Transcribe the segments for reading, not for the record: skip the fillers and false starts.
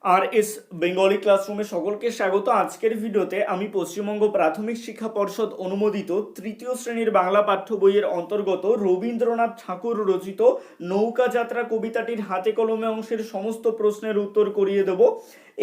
আর S Bengali ক্লাসরুমে সকলকে স্বাগত। আজকের ভিডিওতে আমি পশ্চিমবঙ্গ প্রাথমিক শিক্ষা পর্ষদ অনুমোদিত তৃতীয় শ্রেণীর বাংলা পাঠ্য বইয়ের অন্তর্গত রবীন্দ্রনাথ ঠাকুর রচিত নৌকা যাত্রা কবিতাটির হাতে কলমে অংশের সমস্ত প্রশ্নের উত্তর করিয়ে দেব।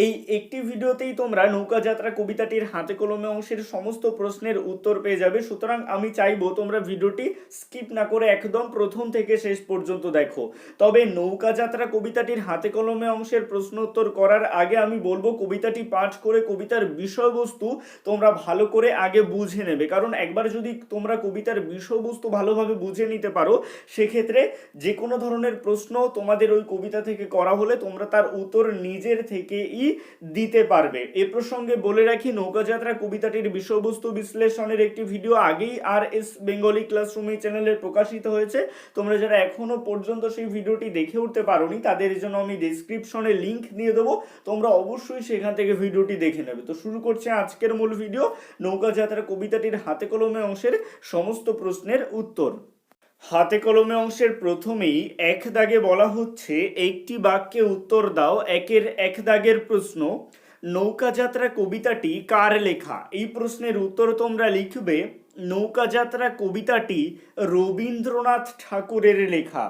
এই একটি ভিডিওতেই তোমরা নৌকা যাত্রা কবিতাটির হাতে কলমে অংশের সমস্ত প্রশ্নের উত্তর পেয়ে যাবে। সুতরাং আমি চাইবো তোমরা ভিডিওটি স্কিপ না করে একদম প্রথম থেকে শেষ পর্যন্ত দেখো। তবে নৌকা যাত্রা কবিতাটির হাতে কলমে অংশের প্রশ্ন উত্তর করার আগে আমি বলবো কবিতাটি পাঠ করে কবিতার বিষয়বস্তু তোমরা ভালো করে আগে বুঝে নেবে, কারণ একবার যদি তোমরা কবিতার বিষয়বস্তু ভালোভাবে বুঝে নিতে পারো সেক্ষেত্রে যে কোনো ধরনের প্রশ্ন তোমাদের ওই কবিতা থেকে করা হলে তোমরা তার উত্তর নিজের থেকেই দিতে পারবে। এ প্রসঙ্গে বলে রাখি, নৌকা যাত্রা কবিতাটির বিষয়বস্তু বিশ্লেষণের একটি ভিডিও আগেই আর এস বেঙ্গলি ক্লাসরুম এই চ্যানেলে প্রকাশিত হয়েছে। তোমরা যারা এখনো পর্যন্ত সেই ভিডিওটি দেখে উঠতে পারোনি তাদের জন্য আমি ডেসক্রিপশনে লিংক দিয়ে দেবো, তোমরা অবশ্যই সেখান থেকে ভিডিওটি দেখে নেবে। তো শুরু করছে আজকের মূল ভিডিও, নৌকা যাত্রা কবিতাটির হাতে কলমে অংশের সমস্ত প্রশ্নের উত্তর। হাতে কলমে অংশের প্রথমেই এক দাগে বলা হচ্ছে একটি বাক্যে উত্তর দাও। একের এক দাগের প্রশ্ন, নৌকা যাত্রা কবিতাটি কার লেখা? এই প্রশ্নের উত্তর তোমরা লিখবে নৌকা যাত্রা কবিতাটি রবীন্দ্রনাথ ঠাকুরের লেখা।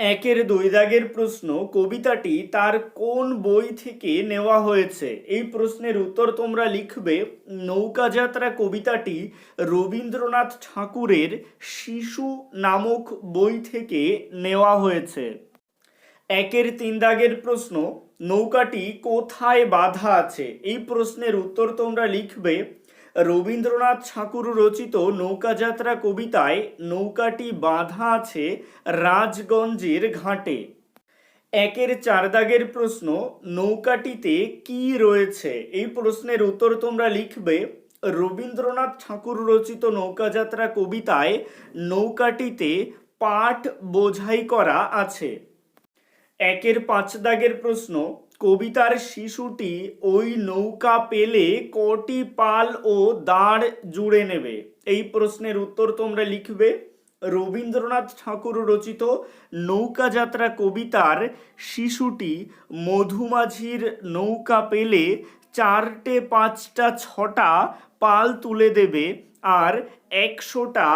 একের দুই দাগের প্রশ্ন, কবিতাটি তার কোন বই থেকে নেওয়া হয়েছে? এই প্রশ্নের উত্তর তোমরা লিখবে নৌকা যাত্রা কবিতাটি রবীন্দ্রনাথ ঠাকুরের শিশু নামক বই থেকে নেওয়া হয়েছে। একের তিন দাগের প্রশ্ন, নৌকাটি কোথায় বাঁধা আছে? এই প্রশ্নের উত্তর তোমরা লিখবে রবীন্দ্রনাথ ঠাকুর রচিত নৌকা যাত্রা কবিতায় নৌকাটি বাঁধা আছে রাজগঞ্জের ঘাটে। একের চার দাগের প্রশ্ন, নৌকাটিতে কি রয়েছে? এই প্রশ্নের উত্তর তোমরা লিখবে রবীন্দ্রনাথ ঠাকুর রচিত নৌকা যাত্রা কবিতায় নৌকাটিতে পাট বোঝাই করা আছে। একের পাঁচ দাগের প্রশ্ন, কবিতার শিশুটি ওই নৌকা পেলে কটি পাল ও দাঁড় জুড়ে নেবে? এই প্রশ্নের উত্তর তোমরা লিখবে রবীন্দ্রনাথ ঠাকুর রচিত নৌকা যাত্রা কবিতার শিশুটি মধুমাঝির নৌকা পেলে চারটে পাঁচটা ছটা পাল তুলে দেবে আর 100টা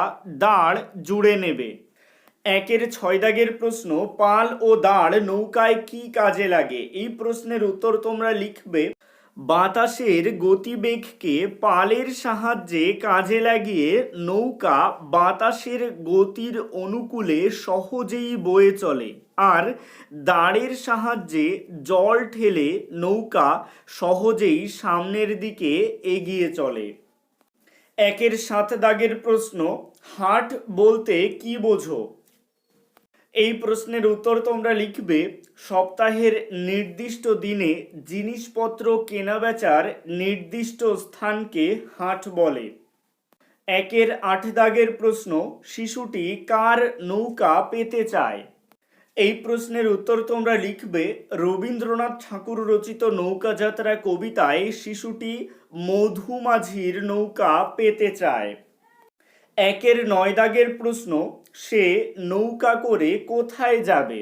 দাঁড় জুড়ে নেবে। একের ছয় দাগের প্রশ্ন, পাল ও দাঁড় নৌকায় কি কাজে লাগে? এই প্রশ্নের উত্তর তোমরা লিখবে বাতাসের গতিবেগকে পালের সাহায্যে কাজে লাগিয়ে নৌকা বাতাসের গতির অনুকূলে সহজেই বয়ে চলে, আর দাঁড়ের সাহায্যে জল ঠেলে নৌকা সহজেই সামনের দিকে এগিয়ে চলে। একের সাত দাগের প্রশ্ন, হাট বলতে কি বোঝো? এই প্রশ্নের উত্তর তোমরা লিখবে সপ্তাহের নির্দিষ্ট দিনে জিনিসপত্র কেনাবেচার নির্দিষ্ট স্থানকে হাট বলে। একের আট দাগের প্রশ্ন, শিশুটি কার নৌকা পেতে চায়? এই প্রশ্নের উত্তর তোমরা লিখবে রবীন্দ্রনাথ ঠাকুর রচিত নৌকা যাত্রা কবিতায় শিশুটি মধুমাঝির নৌকা পেতে চায়। একের নয় দাগের প্রশ্ন, সে নৌকা করে কোথায় যাবে?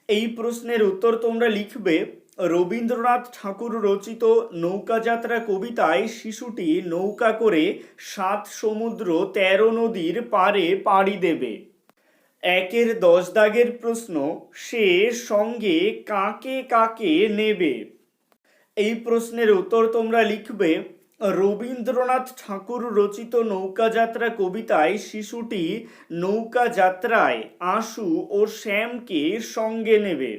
এই প্রশ্নের উত্তর তোমরা লিখবে রবীন্দ্রনাথ ঠাকুর রচিত নৌকা যাত্রা কবিতায় শিশুটি নৌকা করে 7 সমুদ্র 13 নদীর পারে পাড়ি দেবে। একের 10 দাগের প্রশ্ন, সে সঙ্গে কাকে কাকে নেবে? এই প্রশ্নের উত্তর তোমরা লিখবে রবীন্দ্রনাথ ঠাকুর রচিত নৌকা যাত্রা কবিতায় শিশুটি নৌকা যাত্রায় আশু ও শ্যামকে সঙ্গে নেবে।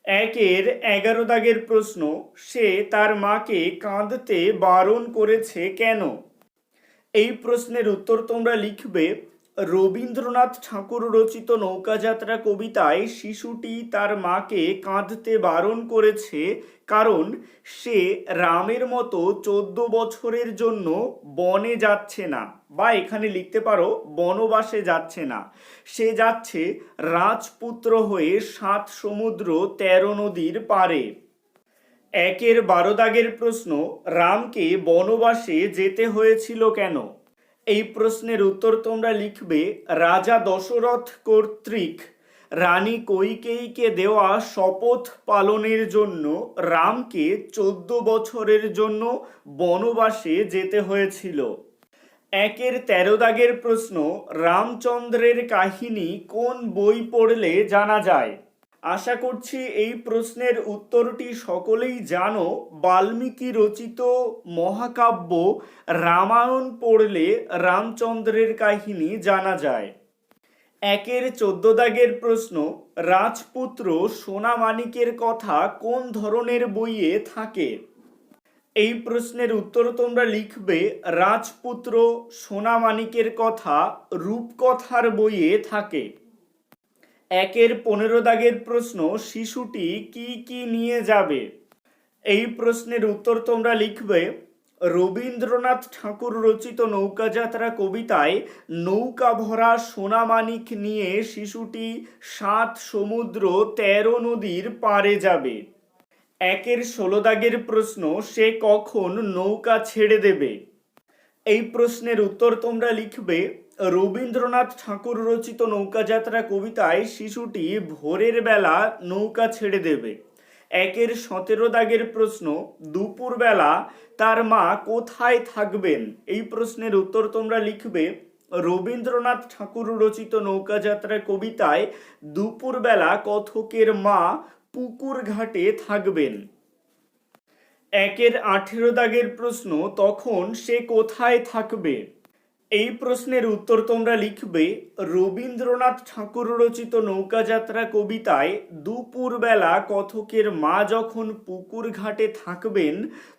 একের 11 দাগের প্রশ্ন, সে তার মাকে কাঁদতে বারণ করেছে কেন? এই প্রশ্নের উত্তর তোমরা লিখবে রবীন্দ্রনাথ ঠাকুর রচিত নৌকা যাত্রা কবিতায় শিশুটি তার মাকে কাঁদতে বারণ করেছে কারণ সে রামের মতো 14 বছরের জন্য বনে যাচ্ছে না, বা এখানে লিখতে পারো বনবাসে যাচ্ছে না, সে যাচ্ছে রাজপুত্র হয়ে 7 সমুদ্র 13 নদীর পারে। একের 12 দাগের প্রশ্ন, রামকে বনবাসে যেতে হয়েছিল কেন? এই প্রশ্নের উত্তর তোমরা লিখবে রাজা দশরথ কর্তৃক রানী কইকেয়ীকে দেওয়া শপথ পালনের জন্য রামকে 14 বছরের জন্য বনবাসে যেতে হয়েছিল? একের 13 দাগের প্রশ্ন, রামচন্দ্রের কাহিনী কোন বই পড়লে জানা যায়? আশা করছি এই প্রশ্নের উত্তরটি সকলেই জানো। বাল্মীকি রচিত মহাকাব্য রামায়ণ পড়লে রামচন্দ্রের কাহিনী জানা যায়। একের 14 দাগের প্রশ্ন, রাজপুত্র সোনামানিকের কথা কোন ধরনের বইয়ে থাকে? এই প্রশ্নের উত্তর তোমরা লিখবে রাজপুত্র সোনামানিকের কথা রূপকথার বইয়ে থাকে। একের 15 দাগের প্রশ্ন, শিশুটি কি কি নিয়ে যাবে? এই প্রশ্নের উত্তর তোমরা লিখবে রবীন্দ্রনাথ ঠাকুর রচিত নৌকাযাত্রা কবিতায় নৌকা ভরা সোনামানিক নিয়ে শিশুটি 7 সমুদ্র 13 নদীর পাড়ে যাবে। একের 16 দাগের প্রশ্ন, সে কখন নৌকা ছেড়ে দেবে? এই প্রশ্নের উত্তর তোমরা লিখবে রবীন্দ্রনাথ ঠাকুর রচিত নৌকাযাত্রা কবিতায় শিশুটি ভোরের বেলা নৌকা ছেড়ে দেবে। একের 17 দাগের প্রশ্ন, দুপুরবেলা তার মা কোথায় থাকবেন? এই প্রশ্নের উত্তর তোমরা লিখবে রবীন্দ্রনাথ ঠাকুর রচিত নৌকাযাত্রা কবিতায় দুপুরবেলা কথকের মা পুকুর ঘাটে থাকবেন। একের 18 দাগের প্রশ্ন, তখন সে কোথায় থাকবে? এই প্রশ্নের উত্তর তোমরা লিখবে রবীন্দ্রনাথ ঠাকুর রচিত নৌকাযাত্রা কবিতায় দুপুরবেলা কথকের মা যখন পুকুর ঘাটে থাকবেন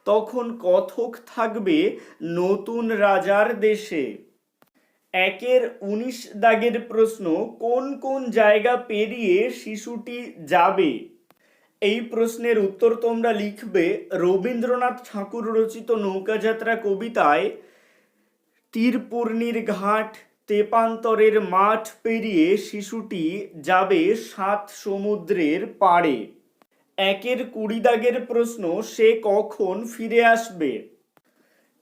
তখন কথক থাকবে নতুন রাজার দেশে। একের 19 দাগের প্রশ্ন, কোন কোন জায়গা পেরিয়ে শিশুটি যাবে? এই প্রশ্নের উত্তর তোমরা লিখবে রবীন্দ্রনাথ ঠাকুর রচিত নৌকাযাত্রা কবিতায় তীরপূর্ণির ঘাট তেপান্তরের মাঠ পেরিয়ে শিশুটি যাবে 7 সমুদ্রের পাড়ে। একের 20 দাগের প্রশ্ন, সে কখন ফিরে আসবে?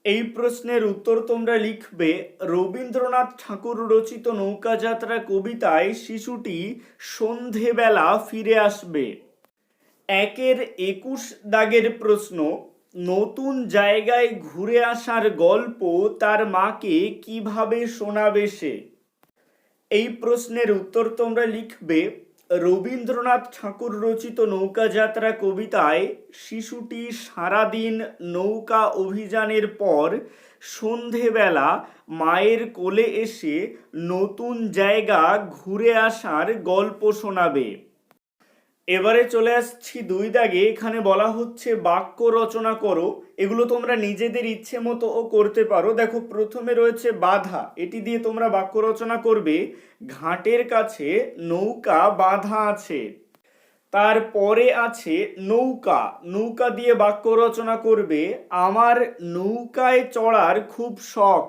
এই প্রশ্নের উত্তর তোমরা লিখবে রবীন্দ্রনাথ ঠাকুর রচিত নৌকাযাত্রা কবিতায় শিশুটি সন্ধেবেলা ফিরে আসবে। একের 21 দাগের প্রশ্ন, নতুন জায়গায় ঘুরে আসার গল্প তার মাকে কিভাবে শোনাবে সে? এই প্রশ্নের উত্তর তোমরা লিখবে রবীন্দ্রনাথ ঠাকুর রচিত নৌকাযাত্রা কবিতায় শিশুটি সারাদিন নৌকা অভিযানের পর সন্ধেবেলা মায়ের কোলে এসে নতুন জায়গা ঘুরে আসার গল্প শোনাবে। এবারে চলে আসছি 2 দাগে। এখানে বলা হচ্ছে বাক্য রচনা করো। এগুলো তোমরা নিজেদের ইচ্ছে মতো করতে পারো। দেখো, প্রথমে রয়েছে বাধা, এটি দিয়ে তোমরা বাক্য রচনা করবে ঘাটের কাছে নৌকা বাঁধা আছে। তারপরে আছে নৌকা, নৌকা দিয়ে বাক্য রচনা করবে আমার নৌকায় চড়ার খুব শখ।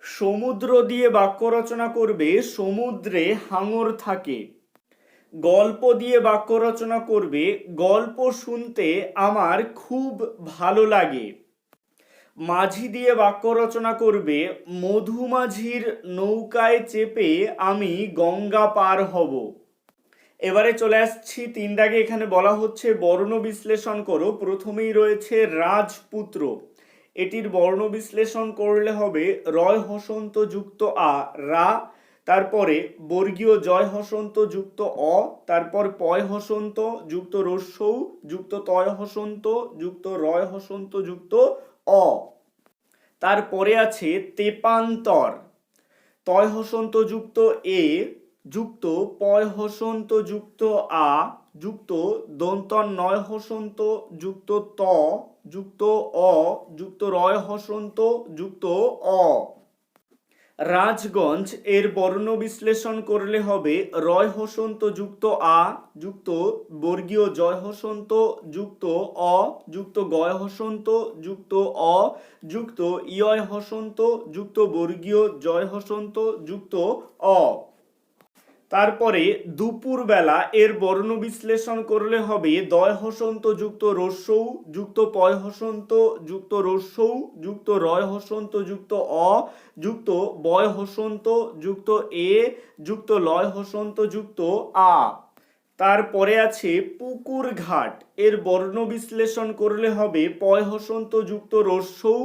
সমুদ্র দিয়ে বাক্য রচনা করবে সমুদ্রে হাঙর থাকে। গল্প দিয়ে বাক্য রচনা করবে গল্প শুনতে আমার খুব ভালো লাগে। মাঝি দিয়ে বাক্য রচনা করবে মধুমাঝির নৌকায় চেপে আমি গঙ্গা পার হব। এবারে চলে আসছি 3 দাগে। এখানে বলা হচ্ছে বর্ণ বিশ্লেষণ করো। প্রথমেই রয়েছে রাজপুত্র, এটির বর্ণ বিশ্লেষণ করলে হবে রয় হসন্ত যুক্ত আ রা, তারপরে বর্গীয় জয় হসন্ত যুক্ত অ, তারপর পয় হসন্ত যুক্ত রস্যৌ যুক্ত তয় হসন্ত যুক্ত রয় হসন্ত যুক্ত অ। তারপরে আছে তেপান্তর, তয় হসন্ত যুক্ত এ যুক্ত পয় হসন্ত যুক্ত আ যুক্ত দন্তন নয় হসন্ত যুক্ত ত যুক্ত অ যুক্ত রয় হসন্ত যুক্ত অ। রাজগঞ্জ, এর বর্ণ বিশ্লেষণ করলে হবে রয় হসন্ত যুক্ত আ যুক্ত বর্গীয় জয় হসন্ত যুক্ত অ যুক্ত গয় হসন্ত যুক্ত অ যুক্ত ইয় হসন্ত যুক্ত বর্গীয় জয় হসন্ত যুক্ত অ। তারপরে দুপুরবেলা এর বর্ণ বিশ্লেষণ করলে হবে দয় হসন্ত যুক্ত রস্যৌ যুক্ত পয় হসন্ত যুক্ত রস্যৌ যুক্ত রয় হসন্ত যুক্ত অ যুক্ত বয় হসন্ত যুক্ত এ যুক্ত লয় হসন্ত যুক্ত আ। তারপরে আছে পুকুর ঘাট এর বর্ণ বিশ্লেষণ করলে হবে পয় হসন্ত যুক্ত রস্যৌ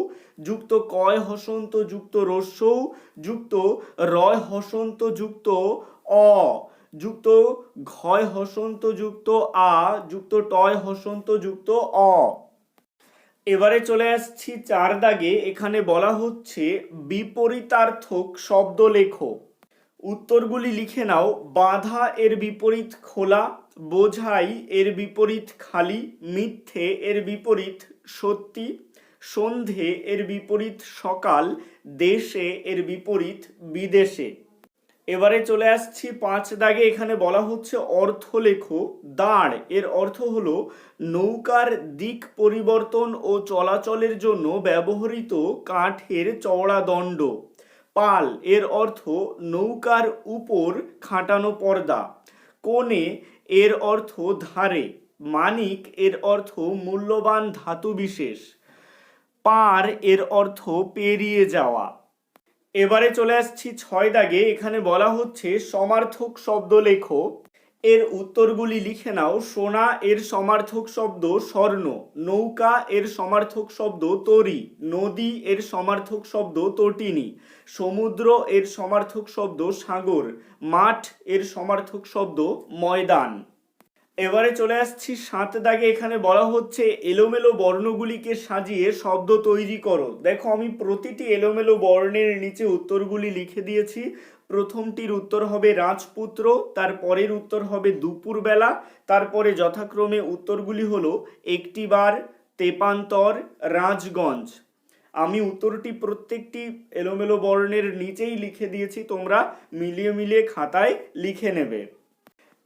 যুক্ত কয় হসন্ত যুক্ত রস্যৌ যুক্ত রয় হসন্ত যুক্ত অ যুক্ত ঘয় হসন্ত যুক্ত আ যুক্ত টয় হসন্ত যুক্ত অ। এবারে চলে আসছি 4 দাগে। এখানে বলা হচ্ছে বিপরীতার্থক শব্দ লেখো। উত্তরগুলি লিখে নাও। বাঁধা এর বিপরীত খোলা, বোঝাই এর বিপরীত খালি, মিথ্যে এর বিপরীত সত্যি, সন্ধে এর বিপরীত সকাল, দেশে এর বিপরীত বিদেশে। এবারে চলে আসছি 5 দাগে। এখানে বলা হচ্ছে অর্থ লেখো। দাঁড় এর অর্থ হলো নৌকার দিক পরিবর্তন ও চলাচলের জন্য ব্যবহৃত কাঠের চওড়া দণ্ড। পাল এর অর্থ নৌকার উপর খাটানো পর্দা। কোণে এর অর্থ ধারে। মানিক এর অর্থ মূল্যবান ধাতু বিশেষ। পার এর অর্থ পেরিয়ে যাওয়া। এবারে চলে আসছি 6 দাগে। এখানে বলা হচ্ছে সমার্থক শব্দ লেখো। এর উত্তরগুলি লিখে নাও। সোনা এর সমার্থক শব্দ স্বর্ণ, নৌকা এর সমার্থক শব্দ তরী, নদী এর সমার্থক শব্দ তটিনী, সমুদ্র এর সমার্থক শব্দ সাগর, মাঠ এর সমার্থক শব্দ ময়দান। এবারে চলে আসছি 7 দাগে। এখানে বলা হচ্ছে এলোমেলো বর্ণগুলিকে সাজিয়ে শব্দ তৈরি করো। দেখো আমি প্রতিটি এলোমেলো বর্ণের নিচে উত্তরগুলি লিখে দিয়েছি। প্রথমটির উত্তর হবে রাজপুত্র, তারপরের উত্তর হবে দুপুরবেলা, তারপরে যথাক্রমে উত্তরগুলি হলো একটিবার, তেপান্তর, রাজগঞ্জ। আমি উত্তরটি প্রত্যেকটি এলোমেলো বর্ণের নিচেই লিখে দিয়েছি, তোমরা মিলিয়ে মিলিয়ে খাতায় লিখে নেবে।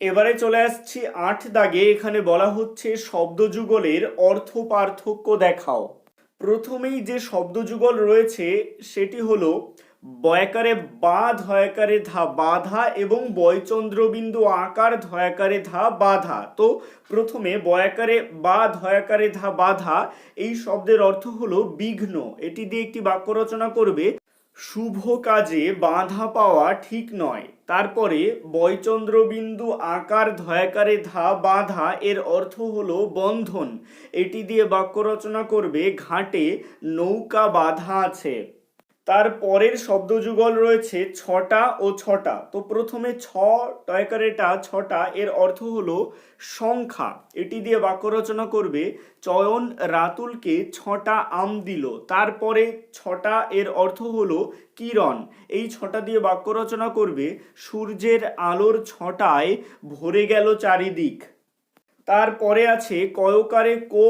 এবারে চলে আসছি 8 দাগে। এখানে বলা হচ্ছে শব্দযুগলের অর্থ পার্থক্য দেখাও। প্রথমেই যে শব্দযুগল রয়েছে সেটি হলো বয়াকারে বা ধয়াকারে ধা বাধা এবং বয়চন্দ্রবিন্দু আকার ধয়াকারে ধা বাধা। তো প্রথমে বয়াকারে বা ধয়াকারে ধা বাধা এই শব্দের অর্থ হলো বিঘ্ন। এটি দিয়ে একটি বাক্য রচনা করবে। শুভ কাজে বাধা পাওয়া ঠিক নয়। তারপরে বয়চন্দ্রবিন্দু আকার ধয়াকারে ধা বাধা এর অর্থ হলো বন্ধন। এটি দিয়ে বাক্য রচনা করবে ঘাটে নৌকা বাধা আছে। তার পরের শব্দযুগল রয়েছে ছটা ও ছটা। তো প্রথমে ছ টয়কারেটা ছটা এর অর্থ হলো সংখ্যা। এটি দিয়ে বাক্য রচনা করবে চয়ন রাতুলকে 6টা আম দিল। তারপরে ছটা এর অর্থ হলো কিরণ। এই ছটা দিয়ে বাক্য রচনা করবে সূর্যের আলোর ছটায় ভরে গেল চারিদিক। তারপরে আছে কয়কারে কো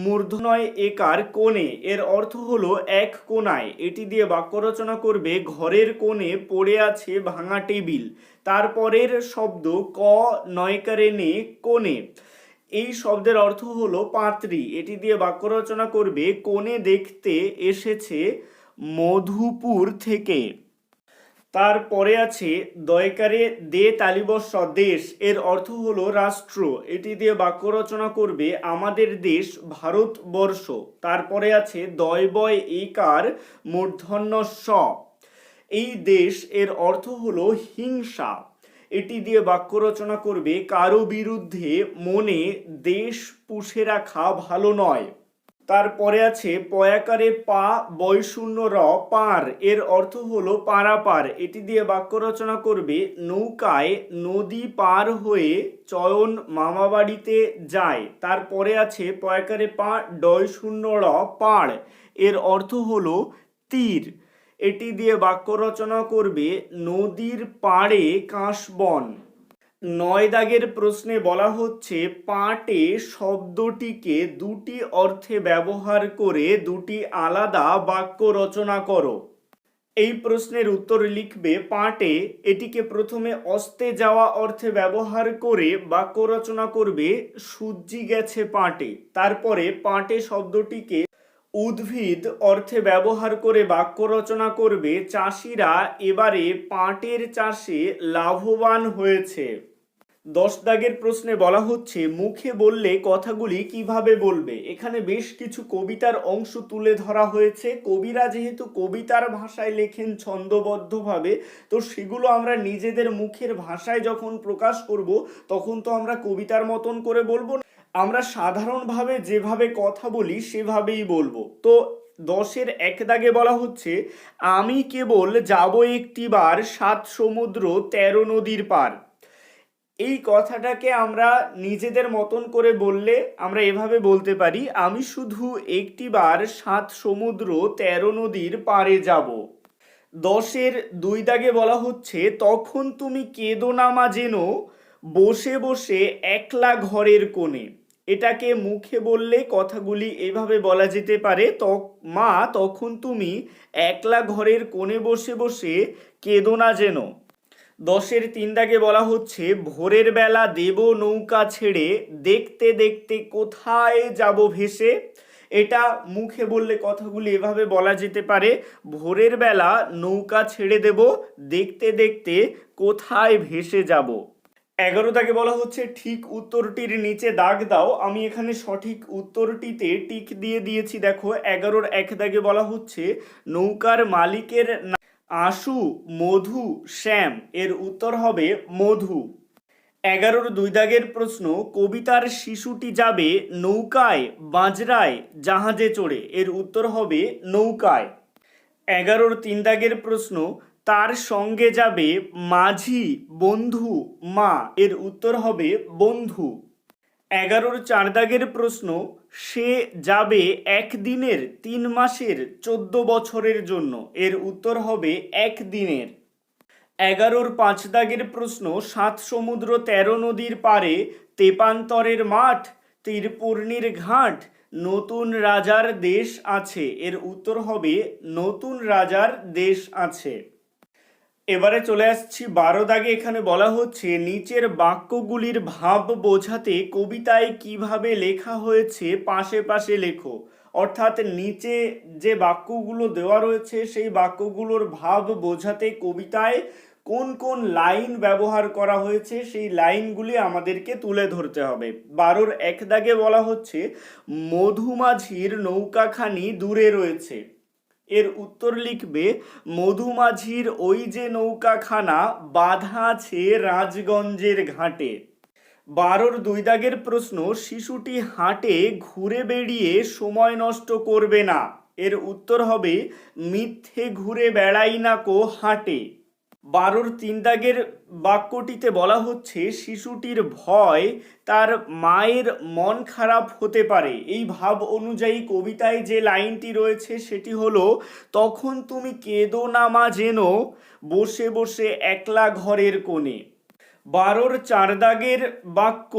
মূর্ধনয় একার কোণে এর অর্থ হলো এক কোণায়। এটি দিয়ে বাক্য রচনা করবে ঘরের কোণে পড়ে আছে ভাঙা টেবিল। তারপরের শব্দ ক নয়কারে নে কোণে, এই শব্দের অর্থ হলো পাত্রী। এটি দিয়ে বাক্য রচনা করবে কোণে দেখতে এসেছে মধুপুর থেকে। তারপরে আছে দয়কারে দে তালিবস্য দেশ এর অর্থ হলো রাষ্ট্র। এটি দিয়ে বাক্য রচনা করবে আমাদের দেশ ভারতবর্ষ। তারপরে আছে দয়বয় একার মূর্ধন্য স, এই দেশ এর অর্থ হলো হিংসা। এটি দিয়ে বাক্য রচনা করবে কারো বিরুদ্ধে মনে দেশ পুষে রাখা ভালো নয়। তারপরে আছে পয়াকারে পা বয়শূন্য র পার এর অর্থ হলো পারাপার। এটি দিয়ে বাক্য রচনা করবে নৌকায় নদী পার হয়ে চয়ন মামাবাড়িতে যায়। তারপরে আছে পয়াকারে পা ডয় শূন্য র পাড় এর অর্থ হলো তীর। এটি দিয়ে বাক্য রচনা করবে নদীর পাড়ে কাশবন। 9 দাগের প্রশ্নে বলা হচ্ছে পাটে শব্দটিকে দুটি অর্থে ব্যবহার করে দুটি আলাদা বাক্য রচনা করো। এই প্রশ্নের উত্তর লিখবে পাটে। এটিকে প্রথমে অস্তে যাওয়া অর্থে ব্যবহার করে বাক্য রচনা করবে সূর্যি গেছে পাটে। তারপরে পাটে শব্দটিকে উদ্ভিদ অর্থে ব্যবহার করে বাক্য রচনা করবে চাষিরা এবারে পাটের চাষে লাভবান হয়েছে। 10 দাগের প্রশ্নে বলা হচ্ছে মুখে বললে কথাগুলি কিভাবে বলবে। এখানে বেশ কিছু কবিতার অংশ তুলে ধরা হয়েছে। কবিরা যেহেতু কবিতার ভাষায় লেখেন ছন্দবদ্ধভাবে, তো সেগুলো আমরা নিজেদের মুখের ভাষায় যখন প্রকাশ করব তখন তো আমরা কবিতার মতন করে বলবো না, আমরা সাধারণভাবে যেভাবে কথা বলি সেভাবেই বলবো। তো 10-এর 1 দাগে বলা হচ্ছে আমি কেবল যাব একটিবার 7 সমুদ্র 13 নদীর পার। এই কথাটাকে আমরা নিজেদের মতন করে বললে আমরা এভাবে বলতে পারি, আমি শুধু একটিবার 7 সমুদ্র 13 নদীর পারে যাব। 10-এর 2 দাগে বলা হচ্ছে তখন তুমি কেঁদো না মা যেন বসে বসে একলা ঘরের কোণে। এটাকে মুখে বললে কথাগুলি এভাবে বলা যেতে পারে, মা তখন তুমি একলা ঘরের কোণে বসে বসে কেঁদো না যেন। 10-এর 3 দাগে বলা হচ্ছে ভোরের বেলা দেব নৌকা ছেড়ে দেখতে দেখতে কোথায় যাব ভেসে। এটা মুখে বললে কথাগুলি এভাবে বলা যেতে পারে, ভোরের বেলা নৌকা ছেড়ে দেব দেখতে দেখতে কোথায় ভেসে যাব। 11 দাগে বলা হচ্ছে ঠিক উত্তরটির নিচে দাগ দাও। আমি এখানে সঠিক উত্তরটিতে টিক দিয়ে দিয়েছি। দেখো 11-র 1 দাগে বলা হচ্ছে নৌকার মালিকের আশু মধু শ্যাম। এর উত্তর হবে মধু। 11-র 2 দাগের প্রশ্ন কবিতার শিশুটি যাবে নৌকায় বাজরায় জাহাজে চড়ে। এর উত্তর হবে নৌকায়। 11-র 3 দাগের প্রশ্ন তার সঙ্গে যাবে মাঝি বন্ধু মা। এর উত্তর হবে বন্ধু। 11-র 4 দাগের প্রশ্ন সে যাবে 1 দিনের 3 মাসের 14 বছরের জন্য। এর উত্তর হবে 1 দিনের। 11-র 5 দাগের প্রশ্ন 7 সমুদ্র 13 নদীর পারে তেপান্তরের মাঠ তীরপূর্ণির ঘাট নতুন রাজার দেশ আছে। এর উত্তর হবে নতুন রাজার দেশ আছে। এবারে চলে আসছি 12 দাগে। এখানে বলা হচ্ছে নিচের বাক্যগুলির ভাব বোঝাতে কবিতায় কিভাবে লেখা হয়েছে পাশে পাশে লেখো। অর্থাৎ নিচে যে বাক্যগুলো দেওয়া রয়েছে সেই বাক্যগুলোর ভাব বোঝাতে কবিতায় কোন কোন লাইন ব্যবহার করা হয়েছে সেই লাইনগুলি আমাদেরকে তুলে ধরতে হবে। 12-র 1 দাগে বলা হচ্ছে মধুমাঝির নৌকাখানি দূরে রয়েছে। এর উত্তর লিখবে মধুমাঝির ওই যে নৌকাখানা বাঁধা আছে রাজগঞ্জের ঘাটে। 12-র 2 দাগের প্রশ্ন শিশুটি হাটে ঘুরে বেড়িয়ে সময় নষ্ট করবে না। এর উত্তর হবে মিথ্যে ঘুরে বেড়াই না কো হাটে। 12-র 3 দাগের বাক্যটিতে বলা হচ্ছে শিশুটির ভয় তার মায়ের মন খারাপ হতে পারে। এই ভাব অনুযায়ী কবিতায় যে লাইনটি রয়েছে সেটি হলো তখন তুমি কেঁদো না মা যেন বসে বসে একলা ঘরের কোণে। 12-র 4 দাগের বাক্য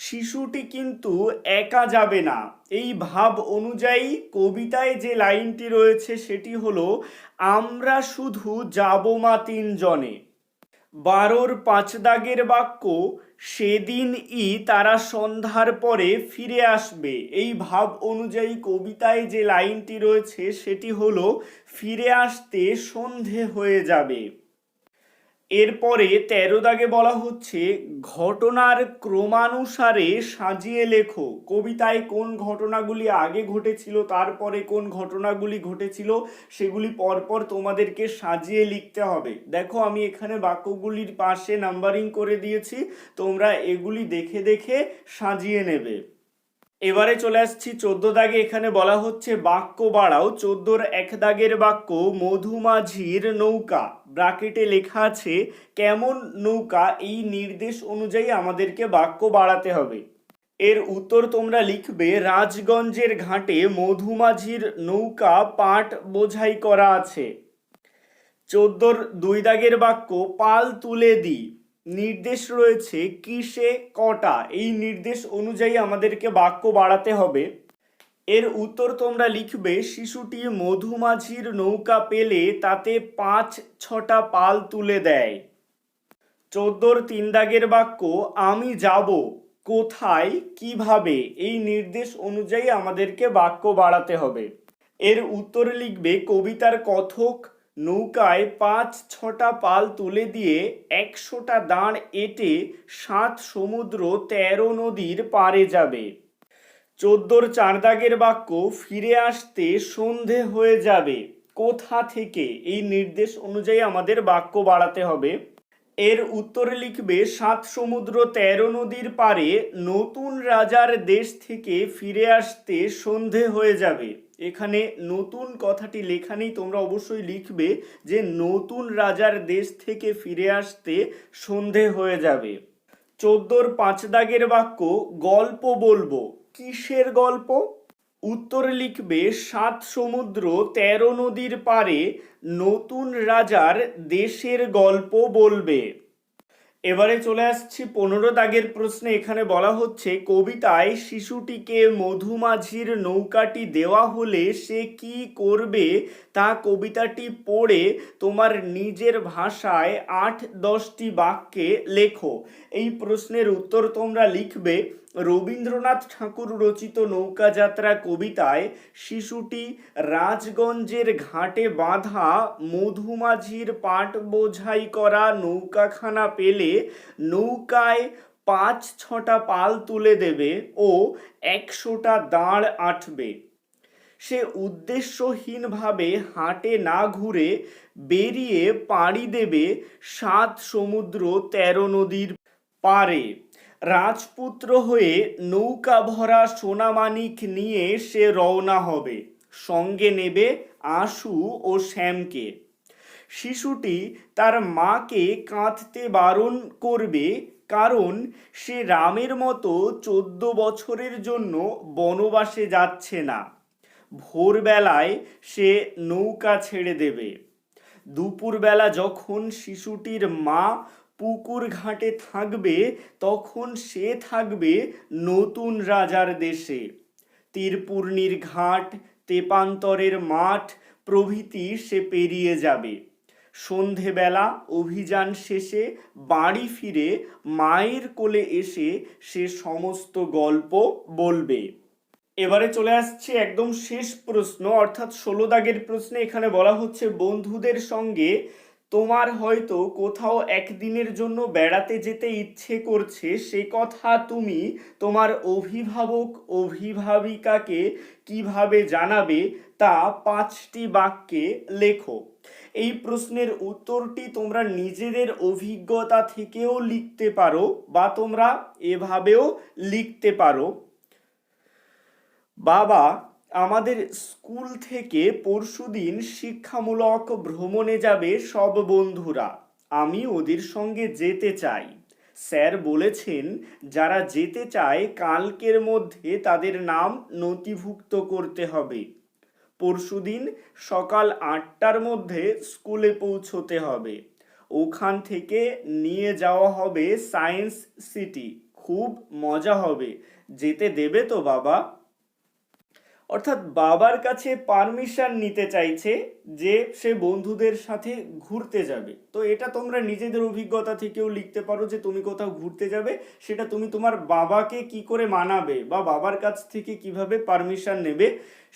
শিশুটি কিন্তু একা যাবে না। এই ভাব অনুযায়ী কবিতায় যে লাইনটি রয়েছে সেটি হলো আমরা শুধু যাব মা 3 জনে। 12-র 5 দাগের বাক্য সেদিনই তারা সন্ধ্যার পরে ফিরে আসবে। এই ভাব অনুযায়ী কবিতায় যে লাইনটি রয়েছে সেটি হলো ফিরে আসতে সন্ধে হয়ে যাবে। এরপরে 13 দাগে বলা হচ্ছে ঘটনার ক্রমানুসারে সাজিয়ে লেখো। কবিতায় কোন ঘটনাগুলি আগে ঘটেছিল তারপরে কোন ঘটনাগুলি ঘটেছিল সেগুলি পরপর তোমাদেরকে সাজিয়ে লিখতে হবে। দেখো আমি এখানে বাক্যগুলির পাশে নাম্বারিং করে দিয়েছি, তোমরা এগুলি দেখে দেখে সাজিয়ে নেবে। এবারে চলে আসছি 14 দাগে। এখানে বলা হচ্ছে বাক্য বাড়াও। 14-র 1 দাগের বাক্য মধুমাঝির নৌকা, ব্র্যাকেটে লেখা আছে কেমন নৌকা। এই নির্দেশ অনুযায়ী আমাদেরকে বাক্য বাড়াতে হবে। এর উত্তর তোমরা লিখবে রাজগঞ্জের ঘাটে মধুমাঝির নৌকা পাট বোঝাই করা আছে। 14-র 2 দাগের বাক্য পাল তুলে দি, নির্দেশ রয়েছে কিসে কটা। এই নির্দেশ অনুযায়ী আমাদেরকে বাক্য বাড়াতে হবে। এর উত্তর তোমরা লিখবে শিশুটি মধুমাঝির নৌকা পেলে তাতে 5-6টা পাল তুলে দেয়। 14-র 3 দাগের বাক্য আমি যাব কোথায় কিভাবে। এই নির্দেশ অনুযায়ী আমাদেরকে বাক্য বাড়াতে হবে। এর উত্তরে লিখবে কবিতার কথক নৌকায় ৫-৬টা পাল তুলে দিয়ে ১০০টা দাঁড় এঁটে ৭ সমুদ্র ১৩ নদীর পারে যাবে। ১৪ চার দাগের বাক্য ফিরে আসতে সন্ধে হয়ে যাবে। কোথা থেকে? এই নির্দেশ অনুযায়ী আমাদের বাক্য বাড়াতে হবে। এর উত্তরে লিখবে ৭ সমুদ্র ১৩ নদীর পারে নতুন রাজার দেশ থেকে ফিরে আসতে সন্ধে হয়ে যাবে। এখানে নতুন কথাটি লেখা নেই, তোমরা অবশ্যই লিখবে যে নতুন রাজার দেশ থেকে ফিরে আসতে সন্ধে হয়ে যাবে। ১৪ ৫ দাগের বাক্য গল্প বলবো। কিসের গল্প? উত্তরে লিখবে ৭ সমুদ্র ১৩ নদীর পারে নতুন রাজার দেশের গল্প বলবে। এবারে চলে আসছি ১৫ দাগের প্রশ্নে। এখানে বলা হচ্ছে কবিতায় শিশুটিকে মধুমাঝির নৌকাটি দেওয়া হলে সে কি করবে তা কবিতাটি পড়ে তোমার নিজের ভাষায় ৮-১০টি বাক্যে লেখো। এই প্রশ্নের উত্তর তোমরা লিখবে রবীন্দ্রনাথ ঠাকুর রচিত নৌকাযাত্রা কবিতায় শিশুটি রাজগঞ্জের ঘাটে বাঁধা মধুমাঝির পাট বোঝাই করা নৌকাখানা পেলে নৌকায় ৫-৬টা পাল তুলে দেবে ও ১০০টা দাঁড় আঁটবে। সে উদ্দেশ্যহীনভাবে হাটে না ঘুরে বেরিয়ে পাড়ি দেবে ৭ সমুদ্র ১৩ নদীর পারে। রাজপুত্র হয়ে নৌকা ভরা সোনামানিক নিয়ে সে রওনা হবে, সঙ্গে নেবে আশু ও শ্যামকে। শিশুটি তার মাকে কাঁদতে বারণ করবে, কারণ সে রামের মতো ১৪ বছরের জন্য বনবাসে যাচ্ছে না। ভোরবেলায় সে নৌকা ছেড়ে দেবে। দুপুরবেলা যখন শিশুটির মা পুকুর ঘাটে থাকবে তখন সে থাকবে নতুন রাজার দেশে। তীরপূর্ণির ঘাট, তেপান্তরের মাঠ প্রভৃতি সে পেরিয়ে যাবে। সন্ধেবেলা অভিযান শেষে বাড়ি ফিরে মায়ের কোলে এসে সে সমস্ত গল্প বলবে। এবারে চলে আসছে একদম শেষ প্রশ্ন, অর্থাৎ ১৬ দাগের প্রশ্নে। এখানে বলা হচ্ছে বন্ধুদের সঙ্গে তোমার হয়তো কোথাও একদিনের জন্য বেড়াতে যেতে ইচ্ছে করছে, সে কথা তুমি তোমার অভিভাবক অভিভাবিকাকে কিভাবে জানাবে তা ৫টি বাক্যে লেখো। এই প্রশ্নের উত্তরটি তোমরা নিজেদের অভিজ্ঞতা থেকেও লিখতে পারো বা তোমরা এভাবেও লিখতে পারো। বাবা, আমাদের স্কুল থেকে পরশুদিন শিক্ষামূলক ভ্রমণে যাবে সব বন্ধুরা। আমি ওদের সঙ্গে যেতে চাই। স্যার বলেছেন যারা যেতে চায় কালকের মধ্যে তাদের নাম নথিভুক্ত করতে হবে। পরশুদিন সকাল ৮টার মধ্যে স্কুলে পৌঁছতে হবে। ওখান থেকে নিয়ে যাওয়া হবে সায়েন্স সিটি। খুব মজা হবে। যেতে দেবে তো বাবা? অর্থাৎ বাবার কাছে পারমিশন নিতে চাইছে যে সে বন্ধুদের সাথে ঘুরতে যাবে। তো এটা তোমরা নিজেদের অভিজ্ঞতা থেকেও লিখতে পারো যে তুমি কোথাও ঘুরতে যাবে, সেটা তুমি তোমার বাবাকে কি করে মানাবে বা বাবার কাছ থেকে কিভাবে পারমিশন নেবে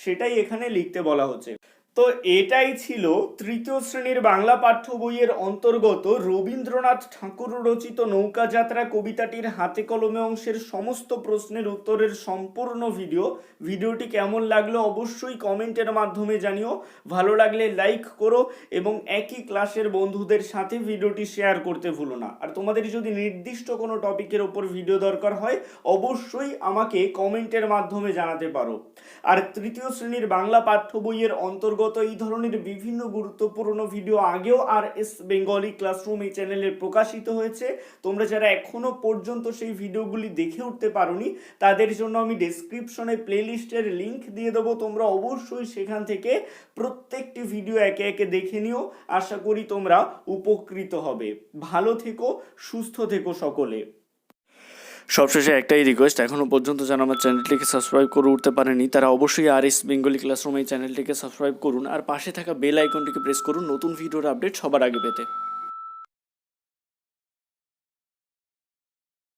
সেটাই এখানে লিখতে বলা হচ্ছে। তো এটাই ছিল তৃতীয় শ্রেণীর বাংলা পাঠ্য বইয়ের অন্তর্গত রবীন্দ্রনাথ ঠাকুর রচিত নৌকাযাত্রা কবিতাটির হাতে কলমে অংশের সমস্ত প্রশ্নের উত্তরের সম্পূর্ণ ভিডিওটি কেমন লাগলো অবশ্যই কমেন্টের মাধ্যমে জানিও। ভালো লাগলে লাইক করো এবং একই ক্লাসের বন্ধুদের সাথে ভিডিওটি শেয়ার করতে ভুলো না। আর তোমাদের যদি নির্দিষ্ট কোনো টপিকের ওপর ভিডিও দরকার হয় অবশ্যই আমাকে কমেন্টের মাধ্যমে জানাতে পারো। আর তৃতীয় শ্রেণীর বাংলা পাঠ্য বইয়ের অন্তর্গত এই ধরনের বিভিন্ন গুরুত্বপূর্ণ ভিডিও আগেও RS বেঙ্গলি ক্লাসরুম এই চ্যানেলে প্রকাশিত হয়েছে। তোমরা যারা এখনো পর্যন্ত সেই ভিডিওগুলি দেখে উঠতে পারোনি তাদের জন্য আমি ডেসক্রিপশনে প্লেলিস্টের লিংক দিয়ে দেবো। তোমরা অবশ্যই সেখান থেকে প্রত্যেকটি ভিডিও একে একে দেখে নিও। আশা করি তোমরা উপকৃত হবে। ভালো থেকো, সুস্থ থেকো সকলে। সবশেষে একটাই রিকোয়েস্ট, এখনও পর্যন্ত যারা আমার চ্যানেলটিকে সাবস্ক্রাইব করে উঠতে পারেনি তারা অবশ্যই RS বেঙ্গলি ক্লাসরুম এই চ্যানেলটিকে সাবস্ক্রাইব করুন আর পাশে থাকা বেল আইকনটিকে প্রেস করুন নতুন ভিডিওর আপডেট সবার আগে পেতে।